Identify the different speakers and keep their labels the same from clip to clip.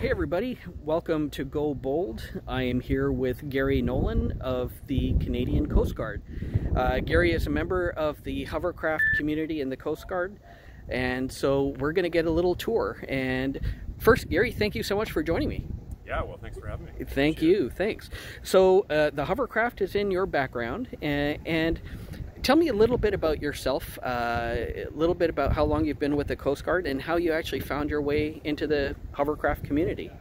Speaker 1: Hey everybody, welcome to Go Bold. I am here with Gary Nolan of the Canadian Coast Guard. Gary is a member of the hovercraft community in the Coast Guard, and so we're going to get a little tour. And first, Gary, thank you so much for joining me.
Speaker 2: Yeah, well, thanks for having me.
Speaker 1: Thank you, thanks. So the hovercraft is in your background, and tell me a little bit about yourself, a little bit about how long you've been with the Coast Guard and how you actually found your way into the hovercraft community.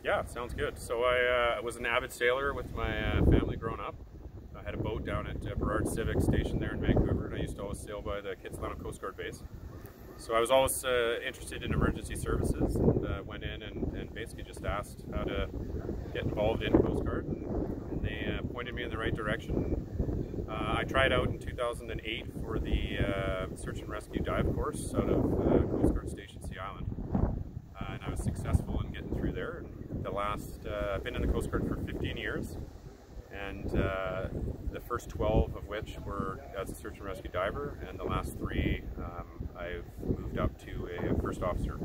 Speaker 2: Yeah, sounds good. So I was an avid sailor with my family growing up. I had a boat down at Burrard Civic Station there in Vancouver, and I used to always sail by the Kitsilano Coast Guard base. So I was always interested in emergency services, and went in and basically just asked how to get involved in Coast Guard, and they pointed me in the right direction. I tried out in 2008 for the search and rescue dive course out of Coast Guard Station Sea Island, and I was successful in getting through there. And I've been in the Coast Guard for 15 years, and the first 12 of which were as a search and rescue diver, and the last 3 I've moved up to a first officer.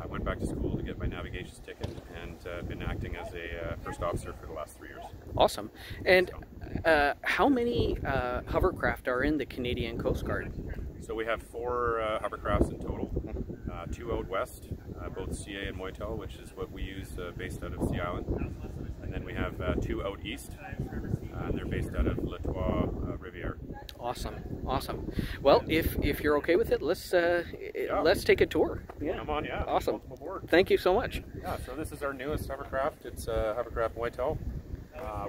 Speaker 2: I went back to school to get my navigations ticket, and been acting as a first officer for the last 3 years.
Speaker 1: Awesome. And how many hovercraft are in the Canadian Coast Guard?
Speaker 2: So we have 4 hovercrafts in total, 2 out west, both CA and Moitel, which is what we use based out of Sea Island. And then we have 2 out east, and they're based out of Latois Riviere.
Speaker 1: Awesome, awesome. Well, if you're okay with it, let's take a tour.
Speaker 2: Yeah, come on, yeah.
Speaker 1: Awesome.
Speaker 2: Welcome aboard.
Speaker 1: Thank you so much.
Speaker 2: Yeah, so this is our newest hovercraft. It's a hovercraft Moitel.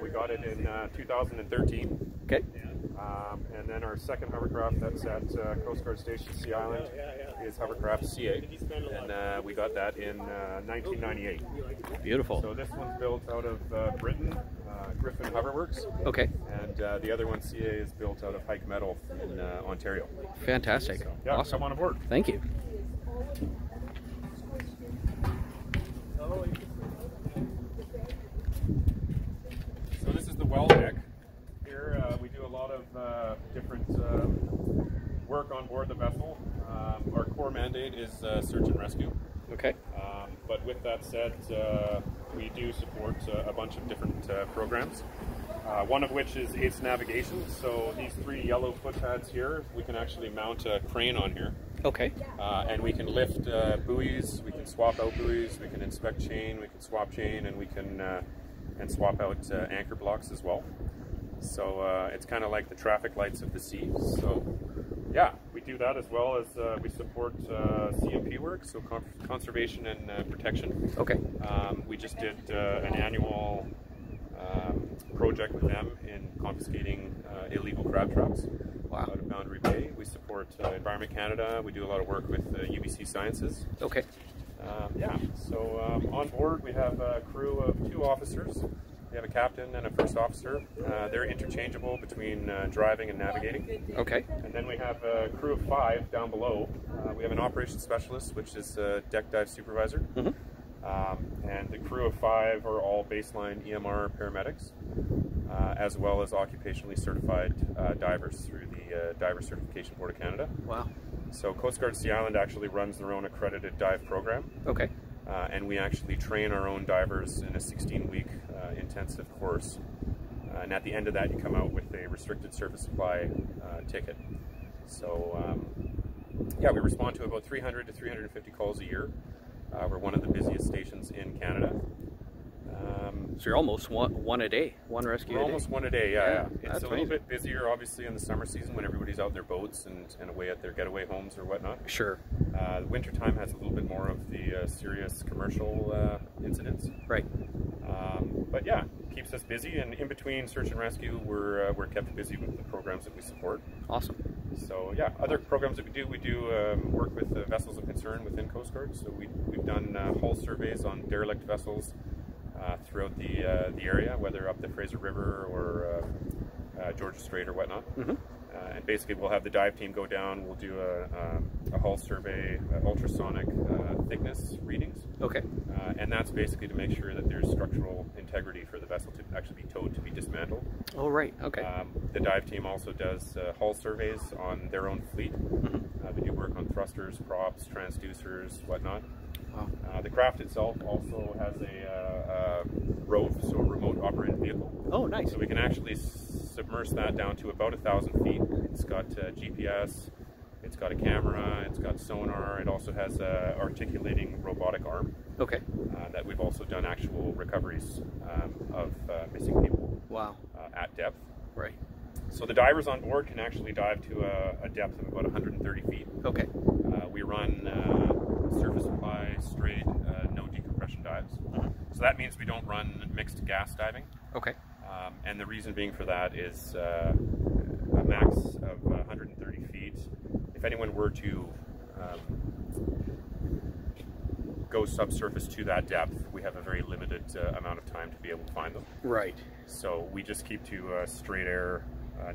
Speaker 2: We got it in 2013.
Speaker 1: Okay.
Speaker 2: And then our second hovercraft that's at Coast Guard Station Sea Island is hovercraft CA, and we got that in 1998.
Speaker 1: Beautiful.
Speaker 2: So this one's built out of Britain, Griffin Hoverworks.
Speaker 1: Okay.
Speaker 2: And the other one, CA, is built out of Hike Metal in Ontario.
Speaker 1: Fantastic.
Speaker 2: So, yeah,
Speaker 1: awesome.
Speaker 2: Come on aboard.
Speaker 1: Thank you.
Speaker 2: So this is the well deck. Here we do a lot of different work on board the vessel. Our core mandate is search and rescue.
Speaker 1: Okay.
Speaker 2: But with that said, we do support a bunch of different programs. One of which is ACE navigation. So these 3 yellow footpads here, we can actually mount a crane on here.
Speaker 1: Okay.
Speaker 2: And we can lift buoys, we can swap out buoys, we can inspect chain, we can swap chain, and we can and swap out anchor blocks as well. So it's kind of like the traffic lights of the sea. So yeah, we do that as well as we support CMP work, so conservation and protection.
Speaker 1: Okay.
Speaker 2: We just did an annual project with them in confiscating illegal crab traps.
Speaker 1: Wow.
Speaker 2: Out of Boundary Bay. We support Environment Canada. We do a lot of work with UBC Sciences.
Speaker 1: Okay.
Speaker 2: Yeah, so on board we have a crew of 2 officers. We have a captain and a first officer. They're interchangeable between driving and navigating.
Speaker 1: Okay.
Speaker 2: And then we have a crew of 5 down below. We have an operations specialist, which is a deck dive supervisor.
Speaker 1: Mm-hmm.
Speaker 2: And the crew of 5 are all baseline EMR paramedics, as well as occupationally certified divers through the Diver Certification Board of Canada.
Speaker 1: Wow.
Speaker 2: So Coast Guard Sea Island actually runs their own accredited dive program.
Speaker 1: Okay.
Speaker 2: And we actually train our own divers in a 16-week intensive course. And at the end of that, you come out with a restricted surface supply ticket. So yeah, we respond to about 300 to 350 calls a year. We're one of the busiest stations in Canada.
Speaker 1: So you're almost one a day, one rescue.
Speaker 2: We're almost one a day, yeah.
Speaker 1: It's
Speaker 2: a little bit busier, obviously, in the summer season when everybody's out in their boats and away at their getaway homes or whatnot.
Speaker 1: Sure.
Speaker 2: The winter time has a little bit more of the serious commercial incidents.
Speaker 1: Right.
Speaker 2: But yeah, keeps us busy, and in between search and rescue, we're kept busy with the programs that we support.
Speaker 1: Awesome.
Speaker 2: So yeah, other programs that we do work with vessels of concern within Coast Guard. So we've done hull surveys on derelict vessels throughout the area, whether up the Fraser River or Georgia Strait or whatnot.
Speaker 1: Mm-hmm.
Speaker 2: And basically we'll have the dive team go down, we'll do a hull survey, ultrasonic thickness readings.
Speaker 1: Okay.
Speaker 2: And that's basically to make sure that there's structural integrity for the vessel to actually be towed to be dismantled.
Speaker 1: Oh, right. Okay.
Speaker 2: The dive team also does hull surveys on their own fleet.
Speaker 1: Mm-hmm.
Speaker 2: We do work on thrusters, props, transducers, whatnot.
Speaker 1: Wow.
Speaker 2: The craft itself also has a ROVE, so a remote operated vehicle.
Speaker 1: Oh, nice.
Speaker 2: So we can actually submerge that down to about 1,000 feet. It's got GPS, it's got a camera, it's got sonar. It also has a articulating robotic arm.
Speaker 1: Okay.
Speaker 2: That we've also done actual recoveries of missing people.
Speaker 1: Wow.
Speaker 2: At depth.
Speaker 1: Right.
Speaker 2: So the divers on board can actually dive to a depth of about 130 feet.
Speaker 1: Okay.
Speaker 2: We run surface supply, straight, no decompression dives.
Speaker 1: Mm-hmm.
Speaker 2: So that means we don't run mixed gas diving.
Speaker 1: Okay.
Speaker 2: And the reason being for that is a max of 130 feet. If anyone were to go subsurface to that depth, we have a very limited amount of time to be able to find them.
Speaker 1: Right.
Speaker 2: So we just keep to straight air,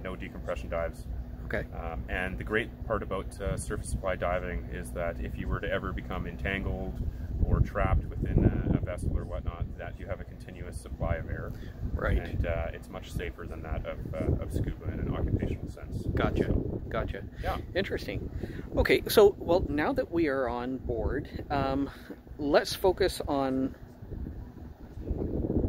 Speaker 2: no decompression dives.
Speaker 1: Okay.
Speaker 2: And the great part about surface supply diving is that if you were to ever become entangled or trapped within a vessel or whatnot, that you have a continuous supply of air.
Speaker 1: Right.
Speaker 2: And it's much safer than that of scuba in an occupational sense.
Speaker 1: Gotcha.
Speaker 2: So,
Speaker 1: Gotcha.
Speaker 2: yeah.
Speaker 1: Interesting. Okay, so, well, now that we are on board, let's focus on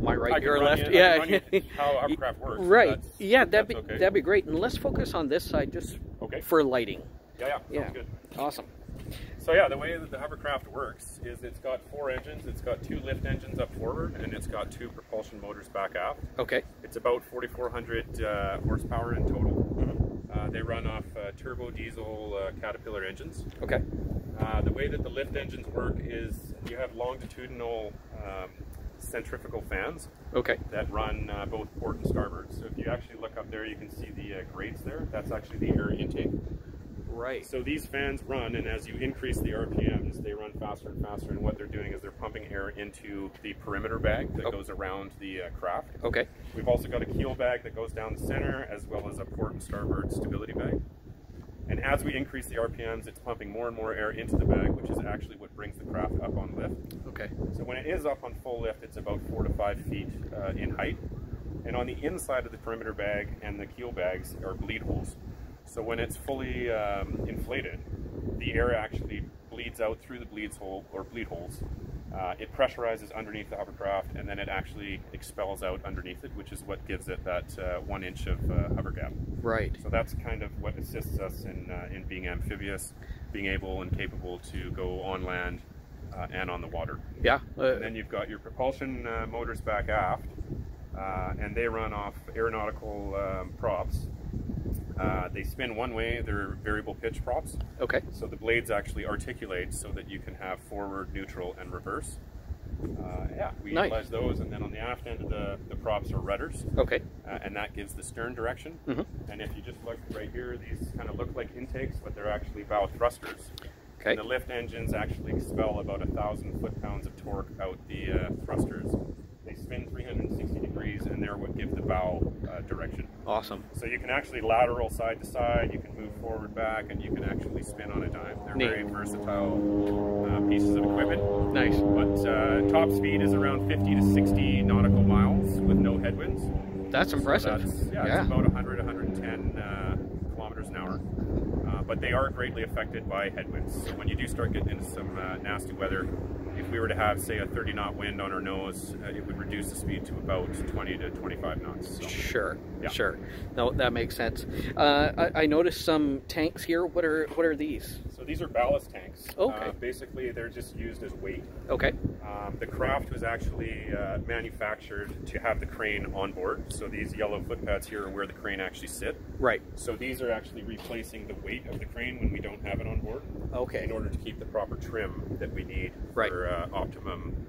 Speaker 1: my right, your left. Yeah.
Speaker 2: How our craft works.
Speaker 1: Right. Yeah,
Speaker 2: okay.
Speaker 1: that'd be great. And let's focus on this side just for lighting.
Speaker 2: Yeah.
Speaker 1: Yeah.
Speaker 2: Good.
Speaker 1: Awesome.
Speaker 2: So yeah, the way that the hovercraft works is it's got 4 engines. It's got 2 lift engines up forward, and it's got 2 propulsion motors back aft.
Speaker 1: Okay.
Speaker 2: It's about 4,400 horsepower in total.
Speaker 1: Mm-hmm.
Speaker 2: They run off turbo diesel Caterpillar engines.
Speaker 1: Okay.
Speaker 2: The way that the lift engines work is you have longitudinal centrifugal fans.
Speaker 1: Okay.
Speaker 2: That run both port and starboard. So if you actually look up there, you can see the grates there. That's actually the air intake.
Speaker 1: Right.
Speaker 2: So these fans run, and as you increase the RPMs, they run faster and faster, and what they're doing is they're pumping air into the perimeter bag that goes around the craft.
Speaker 1: Okay.
Speaker 2: We've also got a keel bag that goes down the center, as well as a port and starboard stability bag. And as we increase the RPMs, it's pumping more and more air into the bag, which is actually what brings the craft up on lift.
Speaker 1: Okay.
Speaker 2: So when it is up on full lift, it's about 4 to 5 feet in height. And on the inside of the perimeter bag and the keel bags are bleed holes. So when it's fully inflated, the air actually bleeds out through the bleed holes. It pressurizes underneath the hovercraft, and then it actually expels out underneath it, which is what gives it that 1 inch of hover gap.
Speaker 1: Right.
Speaker 2: So that's kind of what assists us in being amphibious, being able and capable to go on land and on the water.
Speaker 1: Yeah.
Speaker 2: And then you've got your propulsion motors back aft, and they run off aeronautical props. They spin one way, they're variable pitch props.
Speaker 1: Okay.
Speaker 2: So the blades actually articulate so that you can have forward, neutral, and reverse. Yeah, we utilize those, and then on the aft end of the props are rudders.
Speaker 1: Okay.
Speaker 2: And that gives the stern direction.
Speaker 1: Mm-hmm.
Speaker 2: And if you just look right here, these kind of look like intakes, but they're actually bow thrusters.
Speaker 1: Okay.
Speaker 2: And the lift engines actually expel about 1,000 foot-pounds of torque out the thrusters. They spin 360 degrees, and they're what give the bow direction.
Speaker 1: Awesome.
Speaker 2: So you can actually lateral side to side, you can move forward, back, and you can actually spin on a dime. They're very versatile pieces of equipment.
Speaker 1: Nice.
Speaker 2: But top speed is around 50 to 60 nautical miles with no headwinds.
Speaker 1: That's impressive.
Speaker 2: So that's, it's about 100, 110 kilometers an hour. But they are greatly affected by headwinds. So when you do start getting into some nasty weather, if we were to have, say, a 30-knot wind on our nose, it would reduce the speed to about 20 to 25 knots. So.
Speaker 1: Sure,
Speaker 2: Yeah.
Speaker 1: sure. No, that makes sense. I noticed some tanks here. What are these?
Speaker 2: So these are ballast tanks.
Speaker 1: Okay.
Speaker 2: Basically, they're just used as weight.
Speaker 1: Okay.
Speaker 2: The craft was actually manufactured to have the crane on board. So these yellow footpads here are where the crane actually sit.
Speaker 1: Right.
Speaker 2: So these are actually replacing the weight of the crane when we don't have it on board.
Speaker 1: Okay.
Speaker 2: In order to keep the proper trim that we need for optimum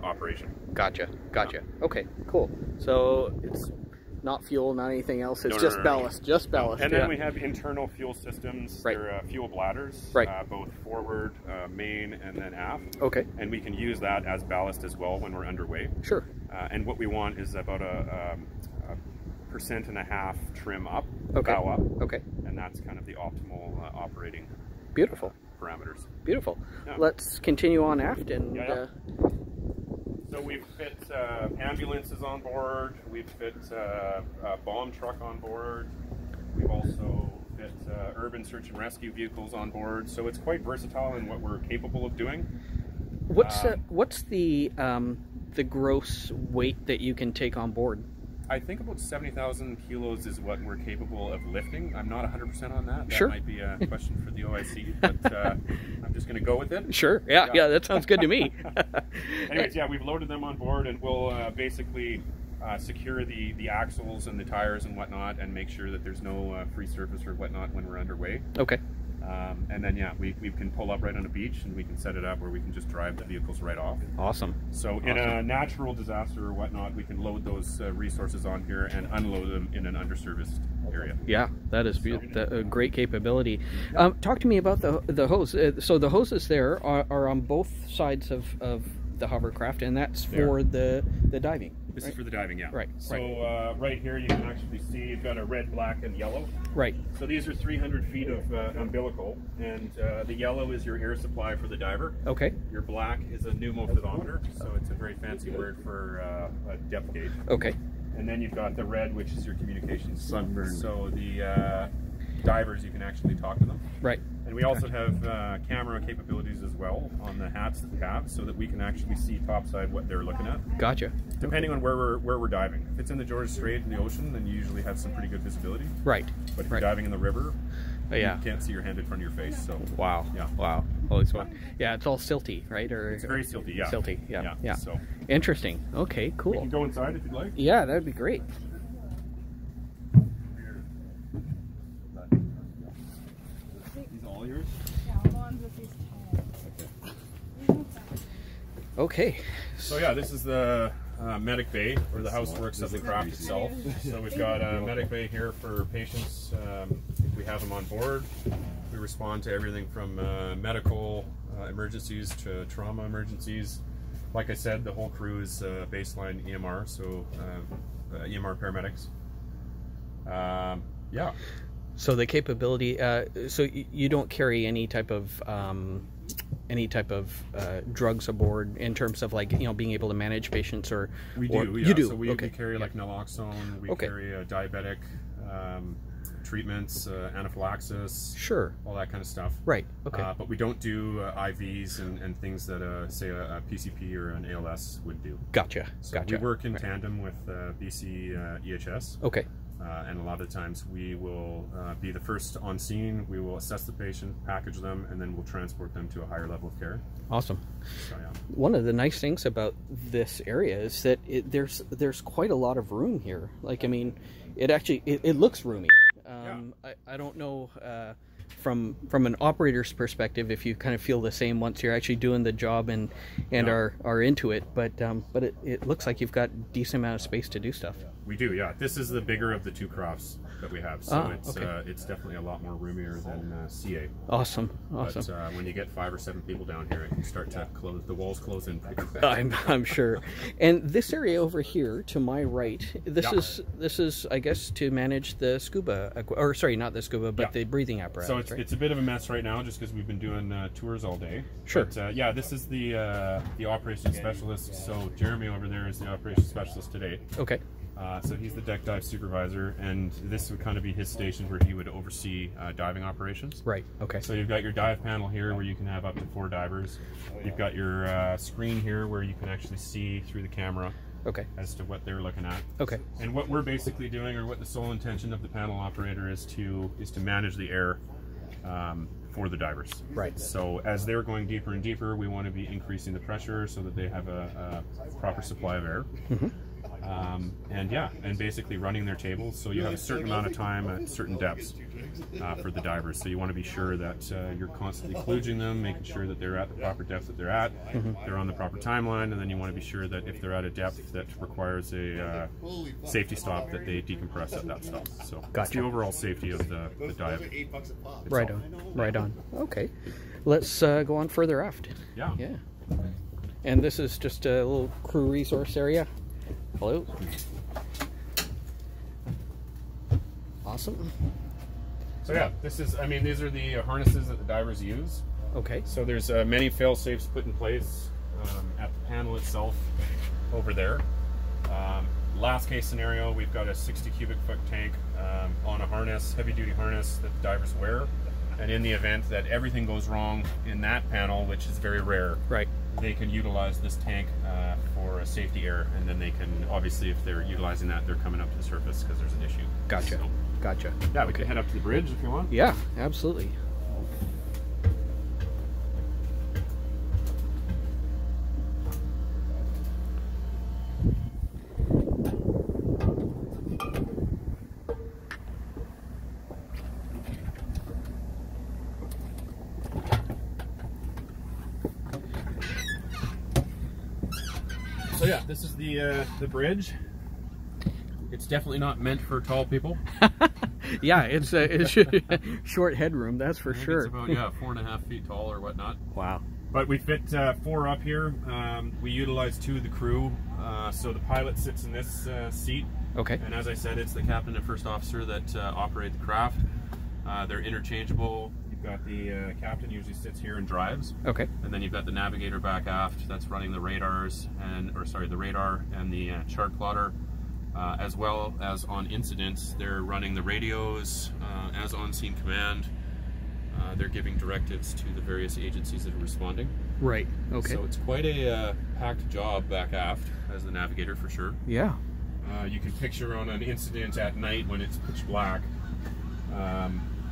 Speaker 2: operation.
Speaker 1: Gotcha. Okay, cool. So it's not fuel, not anything else. It's just ballast. Just ballast.
Speaker 2: And then we have internal fuel systems.
Speaker 1: Right.
Speaker 2: They're fuel bladders, both forward, main, and then aft.
Speaker 1: Okay.
Speaker 2: And we can use that as ballast as well when we're underway.
Speaker 1: Sure.
Speaker 2: And what we want is about a 1.5% trim up,
Speaker 1: okay.
Speaker 2: bow up.
Speaker 1: Okay.
Speaker 2: And that's kind of the optimal operating
Speaker 1: Beautiful.
Speaker 2: Parameters.
Speaker 1: Beautiful.
Speaker 2: Yeah.
Speaker 1: Let's continue on aft and.
Speaker 2: So we've fit ambulances on board. We've fit a bomb truck on board. We've also fit urban search and rescue vehicles on board. So it's quite versatile in what we're capable of doing.
Speaker 1: What's the gross weight that you can take on board?
Speaker 2: I think about 70,000 kilos is what we're capable of lifting. I'm not 100% on that. That
Speaker 1: Sure.
Speaker 2: might be a question for the OIC, but I'm just going to go with it.
Speaker 1: Sure. Yeah, that sounds good to me.
Speaker 2: Anyways, yeah, we've loaded them on board, and we'll basically secure the axles and the tires and whatnot, and make sure that there's no free surface or whatnot when we're underway.
Speaker 1: Okay.
Speaker 2: And then, yeah, we can pull up right on a beach, and we can set it up where we can just drive the vehicles right off.
Speaker 1: Awesome.
Speaker 2: So in a natural disaster or whatnot, we can load those resources on here and unload them in an underserviced area.
Speaker 1: Yeah, that is a great capability. Talk to me about the hose. So the hoses there are on both sides of the hovercraft, and that's for the diving.
Speaker 2: This is for the diving, yeah.
Speaker 1: Right.
Speaker 2: So right here you can actually see you've got a red, black, and yellow.
Speaker 1: Right.
Speaker 2: So these are 300 feet of umbilical, and the yellow is your air supply for the diver.
Speaker 1: Okay.
Speaker 2: Your black is a pneumothermometer, so it's a very fancy word for a depth gauge.
Speaker 1: Okay.
Speaker 2: And then you've got the red, which is your communications. Sunburn. So the divers, you can actually talk to them. Right. And we also have camera capabilities as well on the hats that we have, so that we can actually see topside what they're looking at.
Speaker 1: Gotcha.
Speaker 2: Depending on where we're diving. If it's in the Georgia Strait in the ocean, then you usually have some pretty good visibility.
Speaker 1: Right.
Speaker 2: But if you're diving in the river,
Speaker 1: yeah,
Speaker 2: you can't see your hand in front of your face. So
Speaker 1: wow.
Speaker 2: Yeah.
Speaker 1: Wow. Holy smoke. Yeah, it's all silty, right? Or
Speaker 2: it's very silty. Yeah.
Speaker 1: Silty. Yeah.
Speaker 2: So
Speaker 1: interesting. Okay. Cool.
Speaker 2: We can go inside if you'd like.
Speaker 1: Yeah, that'd be great. Okay.
Speaker 2: So yeah, this is the medic bay, where the house works of the craft itself. So we've got a medic bay here for patients. If we have them on board, we respond to everything from medical emergencies to trauma emergencies. Like I said, the whole crew is baseline EMR, so EMR paramedics. Yeah.
Speaker 1: So the capability, so you don't carry any type of drugs aboard in terms of, like, being able to manage patients, or
Speaker 2: we do. Yeah.
Speaker 1: You do.
Speaker 2: So we
Speaker 1: okay.
Speaker 2: carry like naloxone. We carry diabetic treatments, anaphylaxis.
Speaker 1: Sure.
Speaker 2: All that kind of stuff.
Speaker 1: Right. Okay.
Speaker 2: But we don't do IVs and things that say a PCP or an ALS would do.
Speaker 1: Gotcha.
Speaker 2: So
Speaker 1: gotcha.
Speaker 2: we work in tandem with BC EHS.
Speaker 1: Okay.
Speaker 2: And a lot of the times we will be the first on scene. We will assess the patient, package them, and then we'll transport them to a higher level of care.
Speaker 1: Awesome.
Speaker 2: So, yeah.
Speaker 1: One of the nice things about this area is that there's quite a lot of room here. Like, I mean, it looks roomy. I don't know from an operator's perspective if you kind of feel the same once you're actually doing the job and are into it, but it looks like you've got a decent amount of space to do stuff.
Speaker 2: We do, yeah. This is the bigger of the two crafts that we have, so it's definitely a lot more roomier than CA.
Speaker 1: Awesome.
Speaker 2: But when you get 5 or 7 people down here, it can start to close. The walls close in pretty quick.
Speaker 1: I'm sure. And this area over here to my right, this is I guess to manage the scuba, or sorry, not the scuba, but the breathing apparatus.
Speaker 2: So it's a bit of a mess right now, just because we've been doing tours all day.
Speaker 1: Sure.
Speaker 2: But, yeah, this is the operations specialist. So Jeremy over there is the operations specialist today.
Speaker 1: Okay.
Speaker 2: So he's the deck dive supervisor, and this would kind of be his station where he would oversee diving operations.
Speaker 1: Right. Okay.
Speaker 2: So you've got your dive panel here where you can have up to 4 divers. You've got your screen here where you can actually see through the camera.
Speaker 1: Okay.
Speaker 2: As to what they're looking at.
Speaker 1: Okay.
Speaker 2: And what we're basically doing, or what the sole intention of the panel operator is to manage the air for the divers.
Speaker 1: Right.
Speaker 2: So as they're going deeper and deeper, we want to be increasing the pressure so that they have a proper supply of air. Mm-hmm. And basically running their tables, so you have a certain amount of time at certain depths for the divers. So you want to be sure that you're constantly kludging them, making sure that they're at the proper depth that they're at, they're on the proper timeline, and then you want to be sure that if they're at a depth that requires a safety stop, that they decompress at that stop. So that's the overall safety of the dive itself.
Speaker 1: Right on. Right on. Okay. Let's go on further aft.
Speaker 2: Yeah.
Speaker 1: Yeah. And this is just a little crew resource area. Hello. Awesome.
Speaker 2: So yeah, these are the harnesses that the divers use.
Speaker 1: Okay.
Speaker 2: So there's many fail-safes put in place at the panel itself over there. Last case scenario, we've got a 60 cubic foot tank on a harness, heavy duty harness that the divers wear. And in the event that everything goes wrong in that panel, which is very rare,
Speaker 1: Right.
Speaker 2: they can utilize this tank for a safety error, and then they can, obviously, if they're utilizing that, they're coming up to the surface because there's an issue.
Speaker 1: Gotcha.
Speaker 2: So,
Speaker 1: Gotcha.
Speaker 2: yeah, we can head up to the bridge if you want.
Speaker 1: Yeah, absolutely.
Speaker 2: So yeah, this is the bridge. It's definitely not meant for tall people.
Speaker 1: Yeah, it's short headroom, that's for sure.
Speaker 2: It's about 4.5 feet tall or whatnot.
Speaker 1: Wow.
Speaker 2: But we fit 4 up here. We utilize 2 of the crew. So the pilot sits in this seat.
Speaker 1: Okay.
Speaker 2: And as I said, it's the captain and first officer that operate the craft. They're interchangeable. You've got the captain usually sits here and drives.
Speaker 1: Okay.
Speaker 2: And then you've got the navigator back aft that's running the radars the radar and the chart plotter. As well as on incidents, they're running the radios as on-scene command. They're giving directives to the various agencies that are responding.
Speaker 1: Right. Okay.
Speaker 2: So it's quite a packed job back aft as the navigator for sure.
Speaker 1: Yeah.
Speaker 2: You can picture on an incident at night when it's pitch black.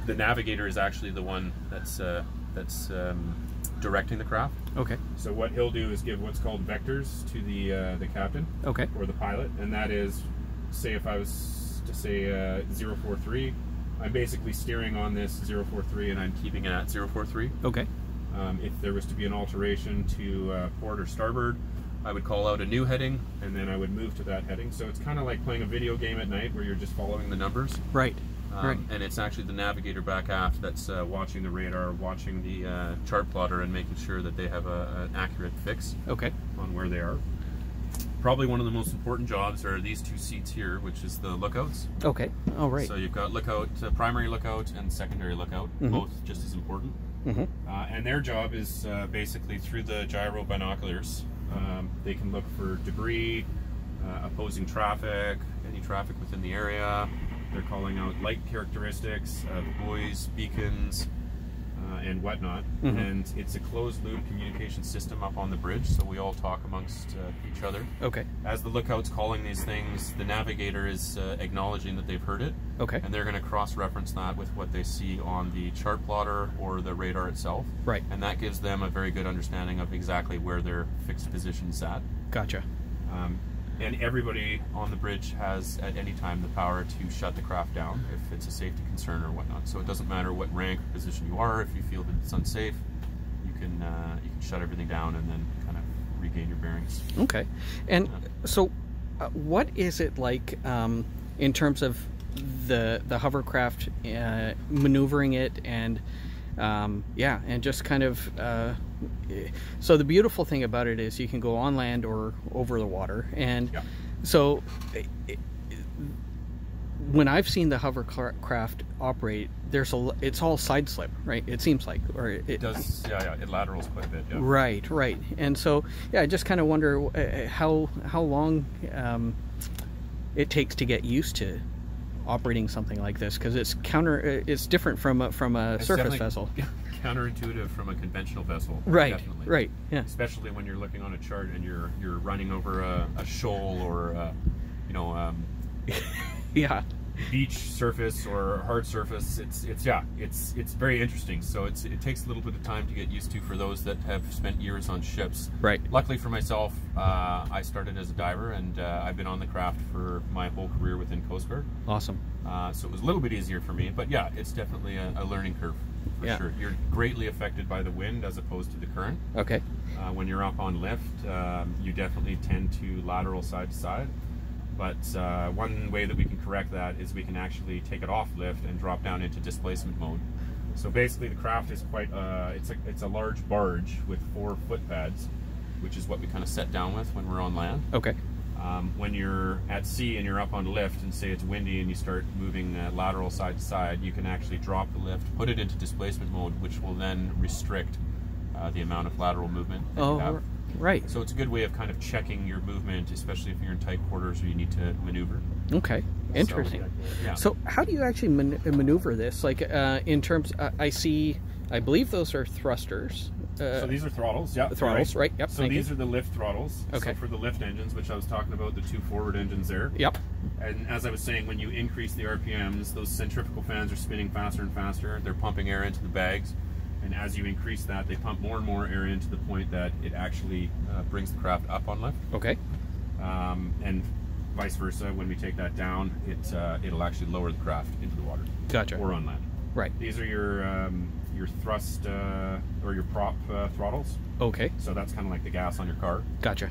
Speaker 2: The navigator is actually the one that's directing the craft.
Speaker 1: Okay.
Speaker 2: So what he'll do is give what's called vectors to the captain.
Speaker 1: Okay.
Speaker 2: Or the pilot, and that is, say if I was to say 043, I'm basically steering on this 043 and I'm keeping it at 043.
Speaker 1: Okay.
Speaker 2: If there was to be an alteration to port or starboard, I would call out a new heading and then I would move to that heading. So it's kind of like playing a video game at night where you're just following the numbers.
Speaker 1: Right. Right.
Speaker 2: And it's actually the navigator back aft that's watching the radar, watching the chart plotter, and making sure that they have an accurate fix
Speaker 1: Okay.
Speaker 2: on where they are. Probably one of the most important jobs are these 2 seats here, which is the lookouts.
Speaker 1: Okay. All right.
Speaker 2: So you've got lookout, primary lookout and secondary lookout, both just as important. And their job is basically through the gyro binoculars. They can look for debris, opposing traffic, any traffic within the area. They're calling out light characteristics, buoys, beacons, and whatnot. And it's a closed loop communication system up on the bridge, so we all talk amongst each other.
Speaker 1: Okay.
Speaker 2: As the lookout's calling these things, the navigator is acknowledging that they've heard it.
Speaker 1: Okay.
Speaker 2: And they're going to cross-reference that with what they see on the chart plotter or the radar itself.
Speaker 1: Right.
Speaker 2: And that gives them a very good understanding of exactly where their fixed position's at.
Speaker 1: Gotcha.
Speaker 2: And everybody on the bridge has, at any time, the power to shut the craft down if it's a safety concern or whatnot. So it doesn't matter what rank or position you are. If you feel that it's unsafe, you can shut everything down and then kind of regain your bearings.
Speaker 1: Okay. And so, what is it like in terms of the hovercraft maneuvering it and and just kind of so the beautiful thing about it is you can go on land or over the water, and so when I've seen the hovercraft operate, it's all side slip, right? It seems like, or it
Speaker 2: does, it laterals quite a bit. Yeah.
Speaker 1: Right, and so I just kind of wonder how long it takes to get used to operating something like this, because it's different from a surface vessel.
Speaker 2: Counterintuitive from a conventional vessel.
Speaker 1: Right.
Speaker 2: Definitely.
Speaker 1: Right. Yeah.
Speaker 2: Especially when you're looking on a chart and you're running over a shoal or
Speaker 1: yeah,
Speaker 2: beach surface or hard surface. It's very interesting. So it takes a little bit of time to get used to for those that have spent years on ships.
Speaker 1: Right.
Speaker 2: Luckily for myself, I started as a diver, and I've been on the craft for my whole career within Coast Guard.
Speaker 1: Awesome.
Speaker 2: So it was a little bit easier for me, but yeah, it's definitely a learning curve for sure. You're greatly affected by the wind as opposed to the current.
Speaker 1: Okay.
Speaker 2: When you're up on lift, you definitely tend to lateral side to side. But one way that we can correct that is we can actually take it off lift and drop down into displacement mode. So basically the craft is quite, it's a large barge with 4 footpads, which is what we kind of set down with when we're on land.
Speaker 1: Okay.
Speaker 2: When you're at sea and you're up on lift and say it's windy and you start moving lateral side to side, you can actually drop the lift, put it into displacement mode, which will then restrict the amount of lateral movement that you have.
Speaker 1: Right.
Speaker 2: So it's a good way of kind of checking your movement, especially if you're in tight quarters or you need to maneuver.
Speaker 1: Okay. Interesting. So how do you actually maneuver this? Like in terms, I believe those are thrusters.
Speaker 2: So these are throttles, yeah.
Speaker 1: Throttles, right? Yep.
Speaker 2: So these are the lift throttles.
Speaker 1: Okay.
Speaker 2: So for the lift engines, which I was talking about, the 2 forward engines there.
Speaker 1: Yep.
Speaker 2: And as I was saying, when you increase the RPMs, those centrifugal fans are spinning faster and faster. They're pumping air into the bags. And as you increase that, they pump more and more air in to the point that it actually brings the craft up on lift.
Speaker 1: Okay.
Speaker 2: And vice versa, when we take that down, it'll actually lower the craft into the water.
Speaker 1: Gotcha.
Speaker 2: Or on land.
Speaker 1: Right.
Speaker 2: These are your thrust or your prop throttles.
Speaker 1: Okay.
Speaker 2: So that's kind of like the gas on your car.
Speaker 1: Gotcha.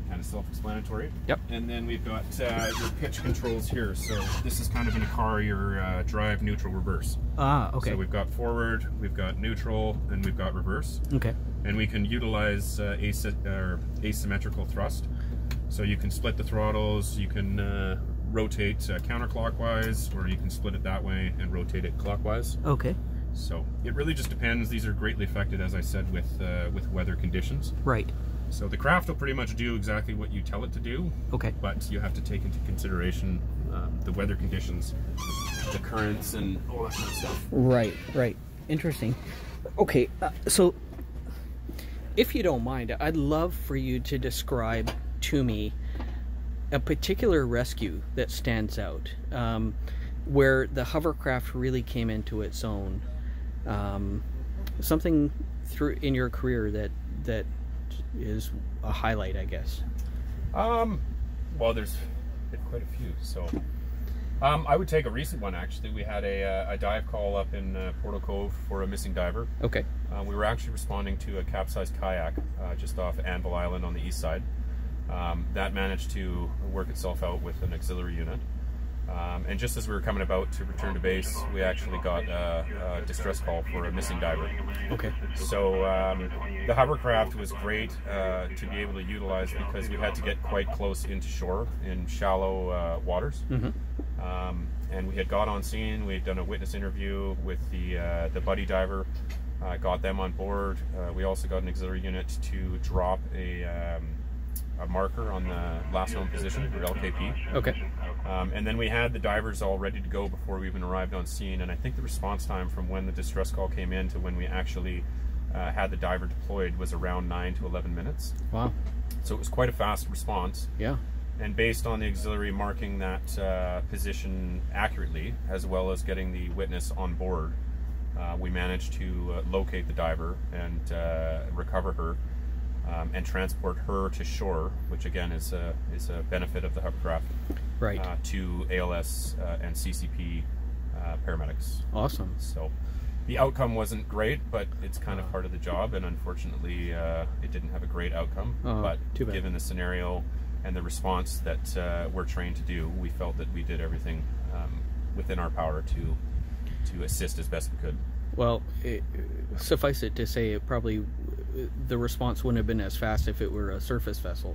Speaker 2: Kind of self-explanatory.
Speaker 1: Yep.
Speaker 2: And then we've got your pitch controls here. So this is kind of in a car your drive, neutral, reverse.
Speaker 1: Ah, okay.
Speaker 2: So we've got forward, we've got neutral, and we've got reverse.
Speaker 1: Okay.
Speaker 2: And we can utilize asymmetrical thrust. So you can split the throttles, you can rotate counterclockwise, or you can split it that way and rotate it clockwise.
Speaker 1: Okay.
Speaker 2: So it really just depends. These are greatly affected, as I said, with weather conditions.
Speaker 1: Right.
Speaker 2: So the craft will pretty much do exactly what you tell it to do.
Speaker 1: Okay.
Speaker 2: But you have to take into consideration the weather conditions, the currents, and all that kind of stuff.
Speaker 1: Right. Right. Interesting. Okay. So, if you don't mind, I'd love for you to describe to me a particular rescue that stands out, where the hovercraft really came into its own. Something in your career that is a highlight, I guess.
Speaker 2: Well, there's been quite a few. So, I would take a recent one. Actually, we had a dive call up in Portal Cove for a missing diver.
Speaker 1: Okay.
Speaker 2: We were actually responding to a capsized kayak just off Anvil Island on the east side. That managed to work itself out with an auxiliary unit. And just as we were coming about to return to base, we actually got a distress call for a missing diver.
Speaker 1: Okay.
Speaker 2: So the hovercraft was great to be able to utilize because we had to get quite close into shore in shallow waters.
Speaker 1: Mm-hmm.
Speaker 2: And we had got on scene. We had done a witness interview with the buddy diver, got them on board. We also got an auxiliary unit to drop a marker on the last known position, or LKP.
Speaker 1: Okay.
Speaker 2: And then we had the divers all ready to go before we even arrived on scene. And I think the response time from when the distress call came in to when we actually had the diver deployed was around 9 to 11 minutes.
Speaker 1: Wow.
Speaker 2: So it was quite a fast response.
Speaker 1: Yeah.
Speaker 2: And based on the auxiliary marking that position accurately, as well as getting the witness on board, we managed to locate the diver and recover her. And transport her to shore, which again is a benefit of the hovercraft,
Speaker 1: right?
Speaker 2: To ALS and CCP paramedics.
Speaker 1: Awesome.
Speaker 2: So the outcome wasn't great, but it's kind of part of the job, and unfortunately it didn't have a great outcome. But given the scenario and the response that we're trained to do, we felt that we did everything within our power to assist as best we could.
Speaker 1: Well, suffice it to say, the response wouldn't have been as fast if it were a surface vessel.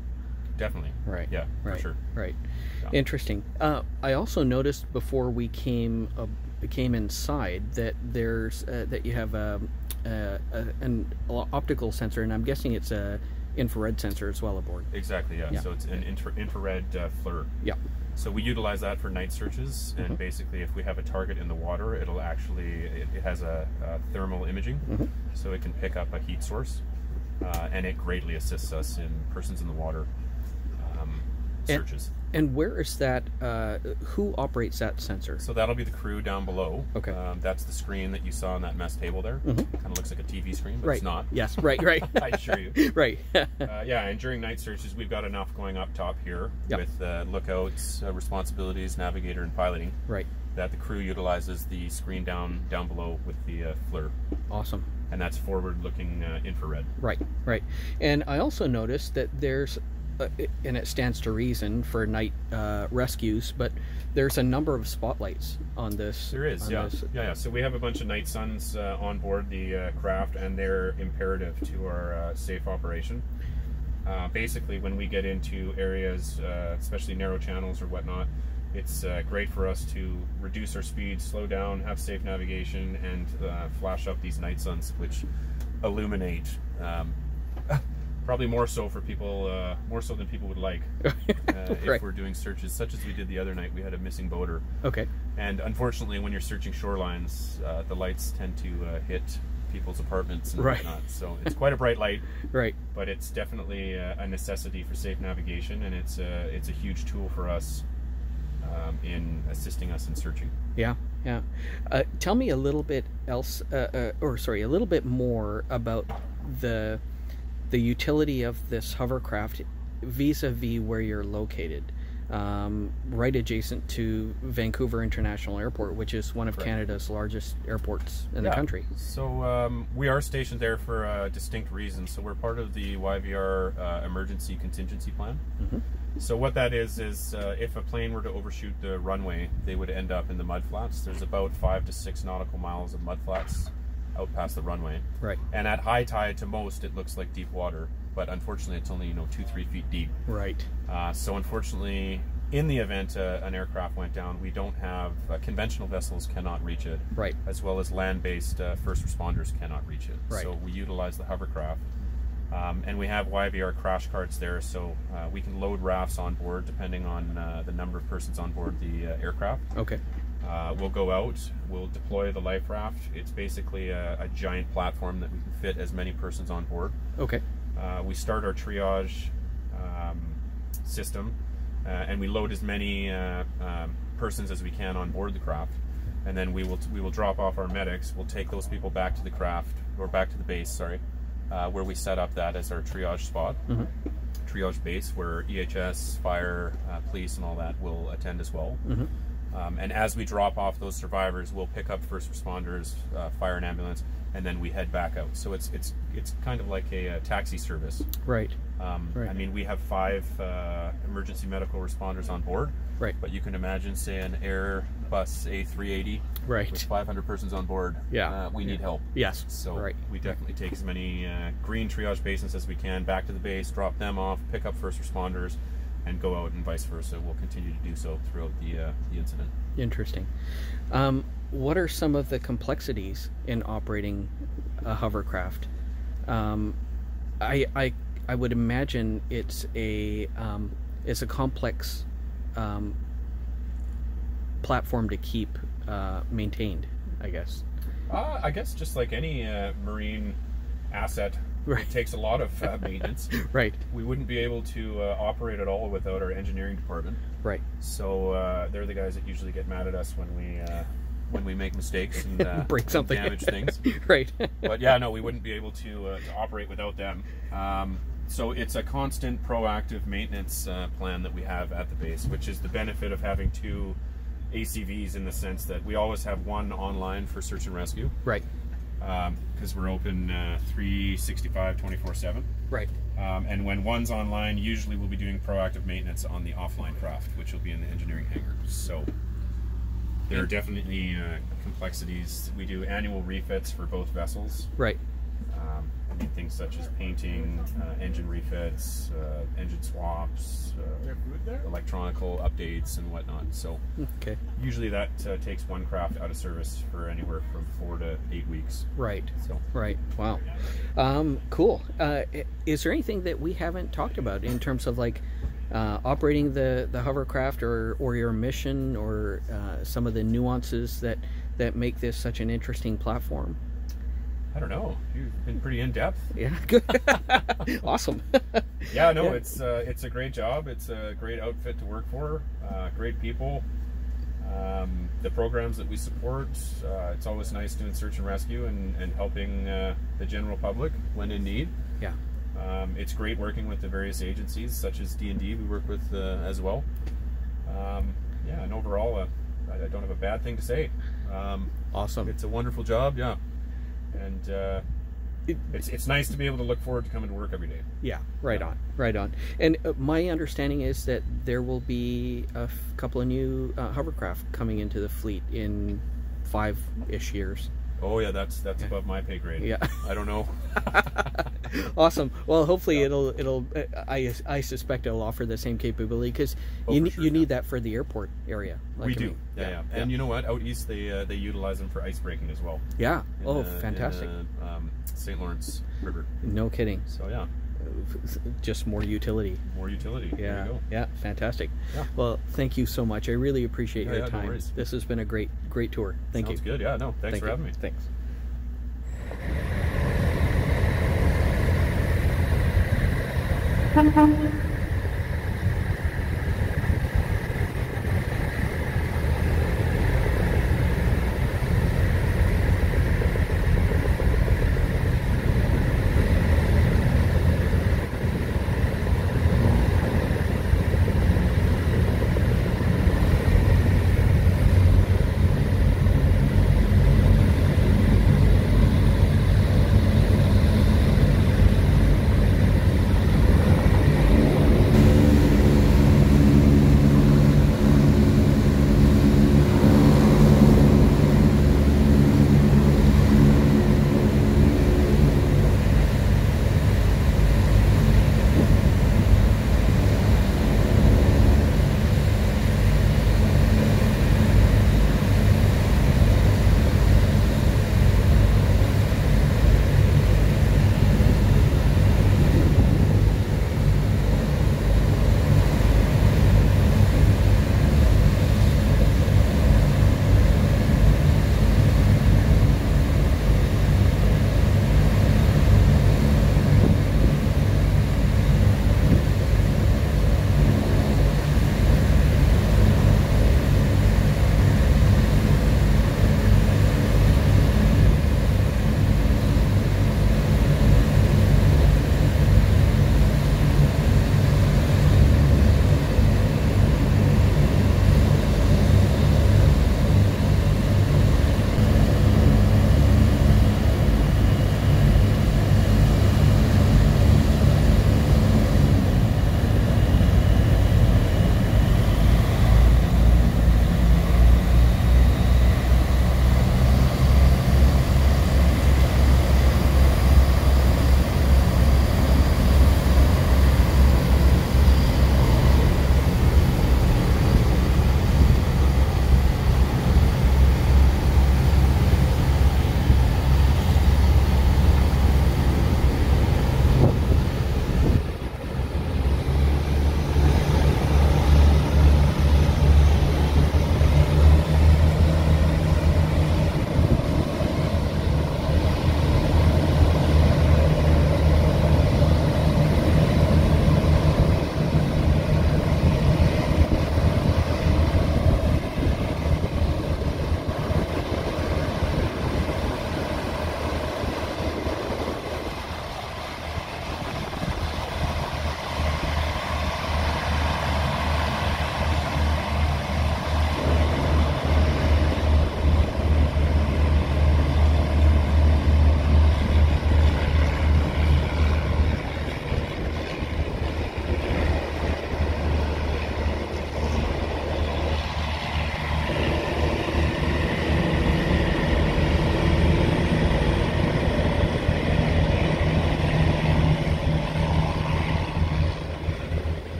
Speaker 2: Definitely.
Speaker 1: Right.
Speaker 2: Yeah.
Speaker 1: Right.
Speaker 2: For sure.
Speaker 1: Right.
Speaker 2: Yeah.
Speaker 1: Interesting. I also noticed before we came inside that there's that you have an optical sensor, and I'm guessing it's a infrared sensor as well aboard.
Speaker 2: Exactly. Yeah. So it's an infrared FLIR.
Speaker 1: Yeah.
Speaker 2: So we utilize that for night searches, and basically if we have a target in the water, it'll actually, it has a thermal imaging, so it can pick up a heat source, and it greatly assists us in persons in the water searches.
Speaker 1: And where is that, who operates that sensor?
Speaker 2: So that'll be the crew down below.
Speaker 1: Okay.
Speaker 2: That's the screen that you saw on that mess table there. Kind of looks like a TV screen, but it's not.
Speaker 1: Yes, right.
Speaker 2: I assure you.
Speaker 1: Right.
Speaker 2: Yeah, and during night searches, we've got enough going up top here with lookouts, responsibilities, navigator, and piloting.
Speaker 1: Right.
Speaker 2: That the crew utilizes the screen down below with the FLIR.
Speaker 1: Awesome.
Speaker 2: And that's forward-looking infrared.
Speaker 1: Right. Right. And I also noticed that there's and it stands to reason for night rescues, but there's a number of spotlights on this.
Speaker 2: There is, yeah. So we have a bunch of night suns on board the craft, and they're imperative to our safe operation. Basically, when we get into areas, especially narrow channels or whatnot, it's great for us to reduce our speed, slow down, have safe navigation, and flash up these night suns, which illuminate Probably more so for people, more so than people would like. If we're doing searches such as we did the other night, we had a missing boater.
Speaker 1: Okay.
Speaker 2: And unfortunately, when you're searching shorelines, the lights tend to hit people's apartments and whatnot. So it's quite a bright light.
Speaker 1: Right.
Speaker 2: But it's definitely a necessity for safe navigation, and it's a huge tool for us in assisting us in searching.
Speaker 1: Yeah. Yeah. Tell me a little bit else, a little bit more about the utility of this hovercraft vis-a-vis where you're located, right adjacent to Vancouver International Airport, which is one of Canada's largest airports in the country.
Speaker 2: So we are stationed there for a distinct reason. So we're part of the YVR Emergency Contingency Plan. So what that is if a plane were to overshoot the runway, they would end up in the mudflats. There's about 5 to 6 nautical miles of mudflats out past the runway.
Speaker 1: Right.
Speaker 2: And at high tide, to most, it looks like deep water, but unfortunately it's only 2-3 feet deep.
Speaker 1: Right.
Speaker 2: So unfortunately, in the event an aircraft went down, we don't have conventional vessels cannot reach it.
Speaker 1: Right.
Speaker 2: As well as land-based first responders cannot reach it.
Speaker 1: Right.
Speaker 2: So we utilize the hovercraft. And we have YVR crash carts there, so we can load rafts on board depending on the number of persons on board the aircraft.
Speaker 1: Okay.
Speaker 2: We'll go out, we'll deploy the life raft. It's basically a giant platform that we can fit as many persons on board.
Speaker 1: Okay.
Speaker 2: We start our triage system, and we load as many persons as we can on board the craft. And then we will drop off our medics. We'll take those people back to the craft, or back to the base, sorry, where we set up that as our triage spot. Triage base, where EHS, fire, police, and all that will attend as well. And as we drop off those survivors, we'll pick up first responders, fire and ambulance, and then we head back out. So it's kind of like a taxi service.
Speaker 1: Right.
Speaker 2: I mean, we have 5 emergency medical responders on board.
Speaker 1: Right.
Speaker 2: But you can imagine, say, an Airbus A380 with 500 persons on board.
Speaker 1: Yeah.
Speaker 2: We need help.
Speaker 1: Yes.
Speaker 2: So we definitely take as many green triage basins as we can back to the base, drop them off, pick up first responders, and go out, and vice versa. We'll continue to do so throughout the incident.
Speaker 1: Interesting. What are some of the complexities in operating a hovercraft? I would imagine it's a complex platform to keep maintained, I guess.
Speaker 2: I guess just like any marine asset, it takes a lot of maintenance.
Speaker 1: Right.
Speaker 2: We wouldn't be able to operate at all without our engineering department.
Speaker 1: Right.
Speaker 2: So they're the guys that usually get mad at us when we make mistakes and
Speaker 1: break something,
Speaker 2: and damage things.
Speaker 1: Right.
Speaker 2: But yeah, no, we wouldn't be able to operate without them. So it's a constant proactive maintenance plan that we have at the base, which is the benefit of having 2 ACVs, in the sense that we always have one online for search and rescue.
Speaker 1: Right.
Speaker 2: Because we're open 365, 24/7.
Speaker 1: Right.
Speaker 2: And when one's online, usually we'll be doing proactive maintenance on the offline craft, which will be in the engineering hangar. So there are definitely complexities. We do annual refits for both vessels.
Speaker 1: Right.
Speaker 2: I mean, things such as painting, engine refits, engine swaps, electronical updates, and whatnot. So usually that takes one craft out of service for anywhere from 4 to 8 weeks.
Speaker 1: Right.
Speaker 2: So
Speaker 1: right. Wow. Cool. Is there anything that we haven't talked about in terms of like operating the hovercraft, or your mission, or some of the nuances that make this such an interesting platform?
Speaker 2: I don't know. You've been pretty in-depth.
Speaker 1: Yeah, good. Awesome.
Speaker 2: Yeah, no, it's a great job. It's a great outfit to work for. Great people. The programs that we support, it's always nice doing search and rescue and helping the general public when in need.
Speaker 1: Yeah.
Speaker 2: It's great working with the various agencies, such as D&D we work with as well. Yeah, and overall, I don't have a bad thing to say.
Speaker 1: Awesome.
Speaker 2: It's a wonderful job, yeah. And it's nice to be able to look forward to coming to work every day.
Speaker 1: Yeah, right on. And my understanding is that there will be a couple of new hovercraft coming into the fleet in 5-ish years.
Speaker 2: Oh yeah, that's above my pay grade.
Speaker 1: Yeah.
Speaker 2: I don't know.
Speaker 1: Awesome. Well, hopefully it'll I suspect it'll offer the same capability, because you need that for the airport area. Like,
Speaker 2: we do. Yeah. And you know what? Out east they utilize them for ice breaking as well.
Speaker 1: Yeah. Fantastic.
Speaker 2: In St. Lawrence River.
Speaker 1: No kidding.
Speaker 2: So yeah.
Speaker 1: just more utility.
Speaker 2: More utility. There
Speaker 1: Yeah,
Speaker 2: you go.
Speaker 1: yeah, fantastic.
Speaker 2: Yeah.
Speaker 1: Well, thank you so much. I really appreciate your
Speaker 2: No
Speaker 1: time.
Speaker 2: worries.
Speaker 1: This has been a great tour. Thank you.
Speaker 2: Sounds good. Yeah, no, thanks for having me.
Speaker 1: Thanks.
Speaker 3: Thank you.